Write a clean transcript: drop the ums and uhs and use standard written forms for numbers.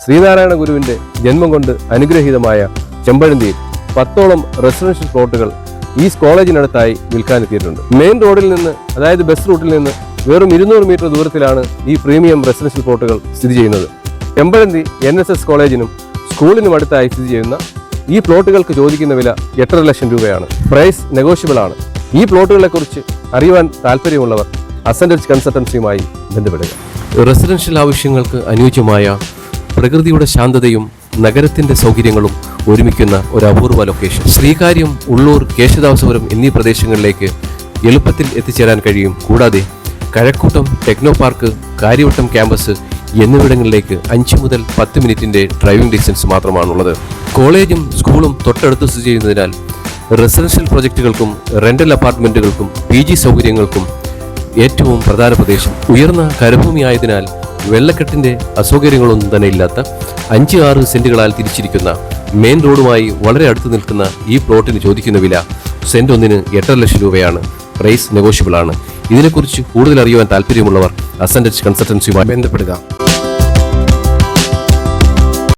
ശ്രീനാരായണ ഗുരുവിന്റെ ജന്മം കൊണ്ട് അനുഗ്രഹീതമായ ചെമ്പഴന്തിയിൽ 10ഓളം റെസിഡൻഷ്യൽ പ്ലോട്ടുകൾ ഈ കോളേജിനടുത്തായി വിൽക്കാനെത്തിയിട്ടുണ്ട്. മെയിൻ റോഡിൽ നിന്ന്, അതായത് ബസ് റൂട്ടിൽ നിന്ന് വെറും 200 മീറ്റർ ദൂരത്തിലാണ് ഈ പ്രീമിയം റെസിഡൻഷ്യൽ പ്ലോട്ടുകൾ സ്ഥിതി ചെയ്യുന്നത്. ചെമ്പഴന്തി NSS കോളേജിനും സ്കൂളിനും അടുത്തായി സ്ഥിതി ചെയ്യുന്ന ഈ പ്ലോട്ടുകൾക്ക് ചോദിക്കുന്ന വില 8.5 ലക്ഷം രൂപയാണ്. പ്രൈസ് നെഗോഷ്യബിൾ ആണ്. ഈ പ്ലോട്ടുകളെ കുറിച്ച് അറിയുവാൻ താല്പര്യമുള്ളവർ അസൻഡൻസ് കൺസൾട്ടൻസിയുമായി ബന്ധപ്പെടുക. റെസിഡൻഷ്യൽ ആവശ്യങ്ങൾക്ക് അനുയോജ്യമായ പ്രകൃതിയുടെ ശാന്തതയും നഗരത്തിന്റെ സൗകര്യങ്ങളും ഒരുമിക്കുന്ന ഒരു അപൂർവ ലൊക്കേഷൻ. ശ്രീകാര്യം, ഉള്ളൂർ, കേശവദാസപുരം എന്നീ പ്രദേശങ്ങളിലേക്ക് എളുപ്പത്തിൽ എത്തിച്ചേരാൻ കഴിയും. കൂടാതെ Kazhakkoottam, techno park, Kariavattom campus എന്നിവിടങ്ങളിലേക്ക് 5 മുതൽ 10 മിനിറ്റിന്റെ ഡ്രൈവിംഗ് ഡിസ്റ്റൻസ് മാത്രമാണുള്ളത്. കോളേജും സ്കൂളും തൊട്ടടുത്ത് സ്ഥിതി ചെയ്യുന്നതിനാൽ റെസിഡൻഷ്യൽ പ്രൊജക്റ്റുകൾക്കും റെന്റൽ അപ്പാർട്ട്മെന്റുകൾക്കും PG സൗകര്യങ്ങൾക്കും ഏറ്റവും പ്രധാന പ്രദേശം. ഉയർന്ന കരഭൂമി ആയതിനാൽ വെള്ളക്കെട്ടിന്റെ അസൗകര്യങ്ങളൊന്നും തന്നെ ഇല്ലാത്ത 5-6 സെന്റുകളാൽ തിരിച്ചിരിക്കുന്ന മെയിൻ റോഡുമായി വളരെ അടുത്ത് നിൽക്കുന്ന ഈ പ്ലോട്ടിന് ചോദിക്കുന്ന വില സെന്റ് ഒന്നിന് 8.5 ലക്ഷം രൂപയാണ്. പ്രൈസ് നെഗോഷ്യബിൾ ആണ്. ഇതിനെക്കുറിച്ച് കൂടുതൽ അറിയുവാൻ താല്പര്യമുള്ളവർ അസൻഡൻസ് കൺസൾട്ടൻസിയുമായി ബന്ധപ്പെടുക.